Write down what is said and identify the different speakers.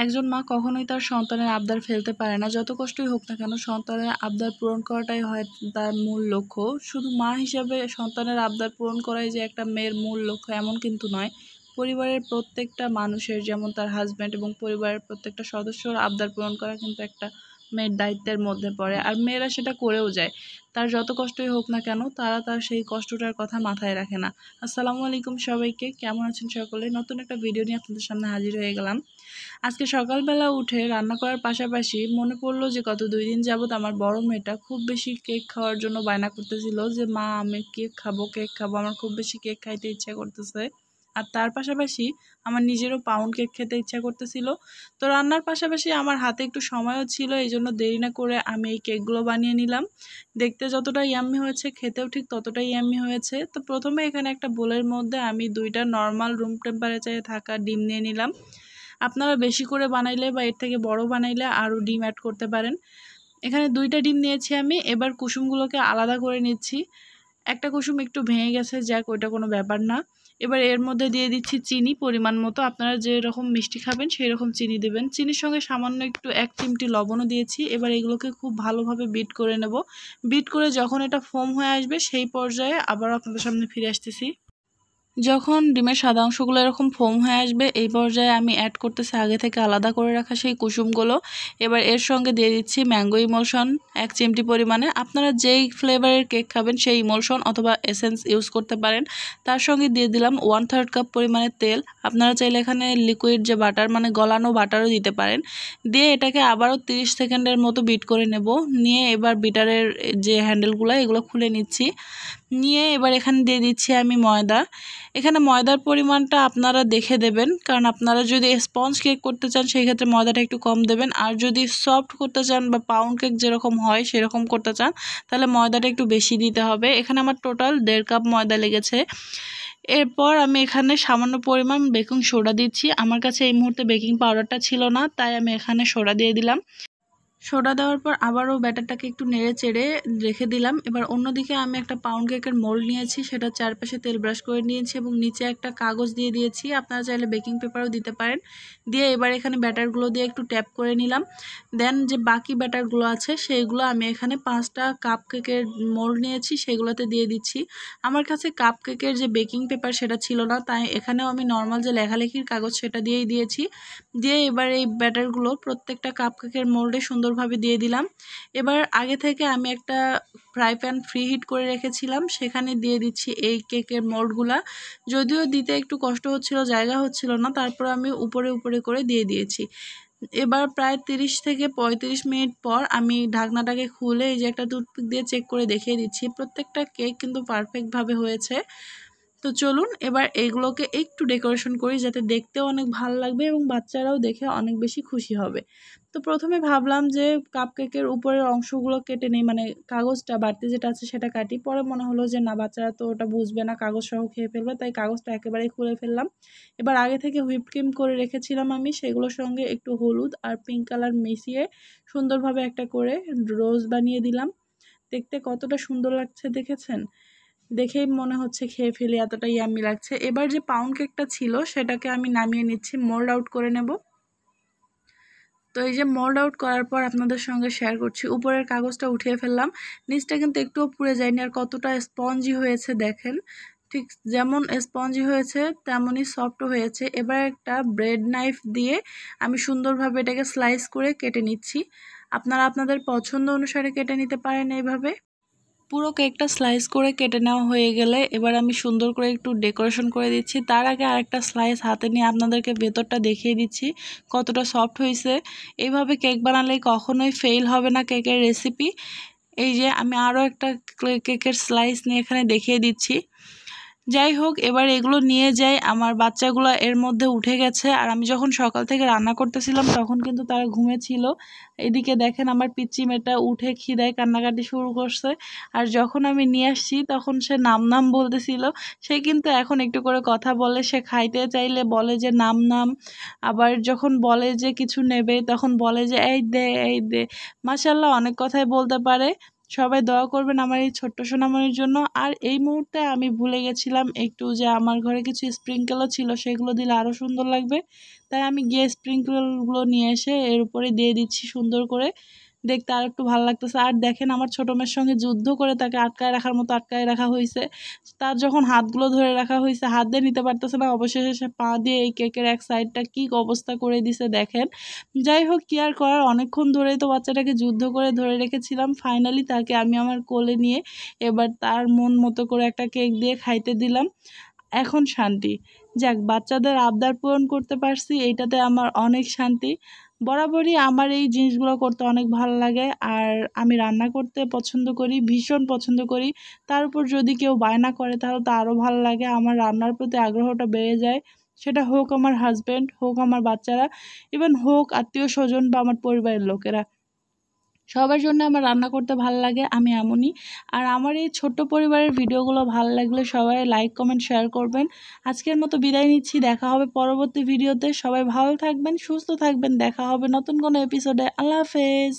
Speaker 1: একজন মা কখনোই তার সন্তানের আবদার ফেলতে পারে না। যত কষ্টই হোক না কেন সন্তানের আবদার পূরণ করাটাই হয় তার মূল লক্ষ্য। শুধু মা হিসাবে সন্তানের আবদার পূরণ করাই যে একটা মেয়ের মূল লক্ষ্য এমন কিন্তু নয়। পরিবারের প্রত্যেকটা মানুষের যেমন তার হাজব্যান্ড এবং পরিবারের প্রত্যেকটা সদস্যর আবদার পূরণ করা কিন্তু একটা মেয়ের দায়িত্বের মধ্যে পড়ে। আর মেয়েরা সেটা করেও যায়। তার যত কষ্টই হোক না কেন তারা তার সেই কষ্টটার কথা মাথায় রাখে না। আসসালামু আলাইকুম সবাইকে, কেমন আছেন সকলে? নতুন একটা ভিডিও নিয়ে আপনাদের সামনে হাজির হয়ে গেলাম। আজকে সকালবেলা উঠে রান্না করার পাশাপাশি মনে পড়লো যে গত 2 দিন যাবৎ আমার বড় মেয়েটা খুব বেশি কেক খাওয়ার জন্য বায়না করতেছিল যে মা আমি কেক খাবো আমার খুব বেশি কেক খাইতে ইচ্ছা করতেছে। আর তার পাশাপাশি আমার নিজেরও পাউন্ড কেক খেতে ইচ্ছা করতেছিল। তো রান্নার পাশাপাশি আমার হাতে একটু সময়ও ছিল, এই জন্য দেরি না করে আমি এই কেকগুলো বানিয়ে নিলাম। দেখতে যতটা ইয়াম্মি হয়েছে খেতেও ঠিক ততটাই ইয়াম্মি হয়েছে। তো প্রথমে এখানে একটা বোলের মধ্যে আমি 2টা নর্মাল রুম টেম্পারেচারে থাকা ডিম নিয়ে নিলাম। আপনারা বেশি করে বানাইলে বা এর থেকে বড় বানাইলে আরও ডিম অ্যাড করতে পারেন। এখানে 2টা ডিম নিয়েছি আমি। এবার কুসুমগুলোকে আলাদা করে নিচ্ছি। একটা কুসুম একটু ভেঙে গেছে, যাক ওইটা কোনো ব্যাপার না। এবার এর মধ্যে দিয়ে দিচ্ছি চিনি পরিমাণ মতো। আপনারা যেরকম মিষ্টি খাবেন সেই রকম চিনি দেবেন। চিনির সঙ্গে সামান্য একটু 1 চিমটি লবণও দিয়েছি। এবার এগুলোকে খুব ভালোভাবে বিট করে নেব। বিট করে যখন এটা ফোম হয়ে আসবে সেই পর্যায়ে আবার আপনাদের সামনে ফিরে আসতেছি। যখন ডিমের সাদা অংশগুলো এরকম ফোম হয়ে আসবে এই পর্যায়ে আমি অ্যাড করতেছি আগে থেকে আলাদা করে রাখা সেই কুসুমগুলো। এবার এর সঙ্গে দিয়ে দিচ্ছি ম্যাঙ্গো ইমলশন 1 চিমটি পরিমাণে। আপনারা যেই ফ্লেভারের কেক খাবেন সেই ইমলশন অথবা এসেন্স ইউজ করতে পারেন। তার সঙ্গে দিয়ে দিলাম 1/3 কাপ পরিমাণে তেল। আপনারা চাইলে এখানে লিকুইড যে বাটার মানে গলানো বাটারও দিতে পারেন। দিয়ে এটাকে আবারও 30 সেকেন্ডের মতো বিট করে নেব। নিয়ে এবার বিটারের যে হ্যান্ডেলগুলো এগুলো খুলে নিচ্ছি। নিয়ে এবার এখানে দিয়ে দিচ্ছি আমি ময়দা। এখানে ময়দার পরিমাণটা আপনারা দেখে দেবেন, কারণ আপনারা যদি স্পঞ্জ কেক করতে চান সেই ক্ষেত্রে ময়দাটা একটু কম দেবেন। আর যদি সফট করতে চান বা পাউন্ড কেক যেরকম হয় সেরকম করতে চান তাহলে ময়দাটা একটু বেশি দিতে হবে। এখানে আমার টোটাল 1.5 কাপ ময়দা লেগেছে। এরপর আমি এখানে সামান্য পরিমাণ বেকিং সোডা দিচ্ছি। আমার কাছে এই মুহূর্তে বেকিং পাউডারটা ছিল না, তাই আমি এখানে সোডা দিয়ে দিলাম। সোডা দেওয়ার পর আবারও ব্যাটারটাকে একটু নেড়ে চেড়ে রেখে দিলাম। এবার অন্যদিকে আমি একটা পাউন্ড কেকের মোল্ড নিয়েছি, সেটা চারপাশে তেল ব্রাশ করে নিয়েছি এবং নিচে একটা কাগজ দিয়ে দিয়েছি। আপনারা চাইলে বেকিং পেপারও দিতে পারেন। দিয়ে এবার এখানে ব্যাটারগুলো দিয়ে একটু ট্যাপ করে নিলাম। দেন যে বাকি ব্যাটারগুলো আছে সেইগুলো আমি এখানে 5টা কাপ কেকের মোল্ড নিয়েছি সেগুলোতে দিয়ে দিচ্ছি। আমার কাছে কাপ কেকের যে বেকিং পেপার সেটা ছিল না, তাই এখানেও আমি নর্মাল যে লেখালেখির কাগজ সেটা দিয়েই দিয়েছি। দিয়ে এবার এই ব্যাটারগুলো প্রত্যেকটা কাপ কেকের মোল্ডে সুন্দরভাবে দিয়ে দিলাম। এবার আগে থেকে আমি একটা ফ্রাই প্যান ফ্রি হিট করে রেখেছিলাম, সেখানে দিয়ে দিচ্ছি এই কেকের মোল্ডগুলা। যদিও দিতে একটু কষ্ট হচ্ছিল, জায়গা হচ্ছিল না, তারপর আমি উপরে উপরে করে দিয়ে দিয়েছি। এবার প্রায় 30 থেকে 35 মিনিট পর আমি ঢাকনাটাকে খুলে এই যে একটা টুথপিক দিয়ে চেক করে দেখিয়ে দিচ্ছি প্রত্যেকটা কেক কিন্তু পারফেক্টভাবে হয়েছে। তো চলুন এবার এগুলোকে একটু ডেকোরেশন করি যাতে দেখতেও অনেক ভালো লাগবে এবং বাচ্চারাও দেখে অনেক বেশি খুশি হবে। তো প্রথমে ভাবলাম যে কাপকেকের উপরের অংশগুলো কেটে নেই, মানে কাগজটা বাড়তি যেটা আছে সেটা কাটি। পরে মনে হলো যে না, বাচ্চারা তো ওটা বুঝবে না, কাগজ সহ খেয়ে ফেলবে, তাই কাগজটা একেবারেই খুলে ফেললাম। এবার আগে থেকে হুইপ ক্রিম করে রেখেছিলাম আমি, সেগুলোর সঙ্গে একটু হলুদ আর পিঙ্ক কালার মিশিয়ে সুন্দরভাবে একটা করে রোজ বানিয়ে দিলাম। দেখতে কতটা সুন্দর লাগছে দেখেছেন? দেখেই মনে হচ্ছে খেয়ে ফেলি, এতটা ইয়াম্মি লাগছে। এবার যে পাউন্ড কেকটা ছিল সেটাকে আমি নামিয়ে নিচ্ছি, মোল্ড আউট করে নেব। তো এই যে মোল্ড আউট করার পর আপনাদের সঙ্গে শেয়ার করছি, উপরের কাগজটা উঠিয়ে ফেললাম। নিচটা কিন্তু একটুও পুড়ে যায়নি, আর কতটা স্পঞ্জি হয়েছে দেখেন। ঠিক যেমন স্পঞ্জি হয়েছে তেমনই সফটও হয়েছে। এবার একটা ব্রেড নাইফ দিয়ে আমি সুন্দরভাবে এটাকে স্লাইস করে কেটে নিচ্ছি। আপনারা আপনাদের পছন্দ অনুসারে কেটে নিতে পারেন এইভাবে। পুরো কেকটা স্লাইস করে কেটে নেওয়া হয়ে গেলে এবার আমি সুন্দর করে একটু ডেকোরেশন করে দিচ্ছি। তার আগে আরেকটা স্লাইস হাতে নিয়ে আপনাদেরকে ভেতরটা দেখিয়ে দিচ্ছি কতটা সফট হয়েছে। এইভাবে কেক বানালে কখনোই ফেল হবে না কেকের রেসিপি। এই যে আমি আরও একটা কেকের স্লাইস নিয়ে এখানে দেখিয়ে দিচ্ছি। যাই হোক, এবার এগুলো নিয়ে যাই। আমার বাচ্চাগুলো এর মধ্যে উঠে গেছে, আর আমি যখন সকাল থেকে রান্না করতেছিলাম তখন কিন্তু তারা ঘুমেছিল। এদিকে দেখেন আমার পিচ্চি মেয়েটা উঠে খিদায় কান্নাকাটি শুরু করছে। আর যখন আমি নিয়ে আসছি তখন সে নাম নাম বলতেছিল। সে কিন্তু এখন একটু করে কথা বলে, সে খাইতে চাইলে বলে যে নাম নাম, আবার যখন বলে যে কিছু নেবে তখন বলে যে এই দে এই দে। মাশাআল্লাহ অনেক কথাই বলতে পারে। সবাই দোয়া করবেন আমার এই ছোট্ট সোনামণির জন্য। আর এই মুহূর্তে আমি ভুলে গেছিলাম একটু যে আমার ঘরে কিছু স্প্রিঙ্কেলও ছিল, সেগুলো দিলে আরও সুন্দর লাগবে। তাই আমি গিয়ে স্প্রিঙ্কেলগুলো নিয়ে এসে এর উপরে দিয়ে দিচ্ছি সুন্দর করে, দেখতে আর একটু ভালো লাগতেছে। আর দেখেন আমার ছোট মেয়ের সঙ্গে যুদ্ধ করে তাকে আটকায় রাখার মতো আটকায় রাখা হয়েছে। তার যখন হাতগুলো ধরে রাখা হয়েছে, হাত দিয়ে নিতে পারতেছে না, অবশেষে সে পা দিয়ে এই কেকের এক সাইডটা কী অবস্থা করে দিছে দেখেন। যাই হোক, কি আর করার, অনেকক্ষণ ধরেই তো বাচ্চাটাকে যুদ্ধ করে ধরে রেখেছিলাম। ফাইনালি তাকে আমি আমার কোলে নিয়ে এবার তার মন মতো করে একটা কেক দিয়ে খাইতে দিলাম। এখন শান্তি। যাক, বাচ্চাদের আবদার পূরণ করতে পারছি, এইটাতে আমার অনেক শান্তি। বরাবরই আমার এই জিনিসগুলো করতে অনেক ভালো লাগে। আর আমি রান্না করতে পছন্দ করি, ভীষণ পছন্দ করি। তার উপর যদি কেউ বায়না করে তাহলে তো আরও ভালো লাগে, আমার রান্নার প্রতি আগ্রহটা বেড়ে যায়। সেটা হোক আমার হাজব্যান্ড, হোক আমার বাচ্চারা, ইভেন হোক আত্মীয় স্বজন বা আমার পরিবারের লোকেরা, সবার জন্য আমার রান্না করতে ভালো লাগে, আমি এমনই। আর আমার এই ছোট্ট পরিবারের ভিডিওগুলো ভালো লাগলে সবাই লাইক কমেন্ট শেয়ার করবেন। আজকের মতো বিদায় নিচ্ছি, দেখা হবে পরবর্তী ভিডিওতে। সবাই ভালো থাকবেন, সুস্থ থাকবেন, দেখা হবে নতুন কোনো এপিসোডে। আল্লাহ হাফেজ।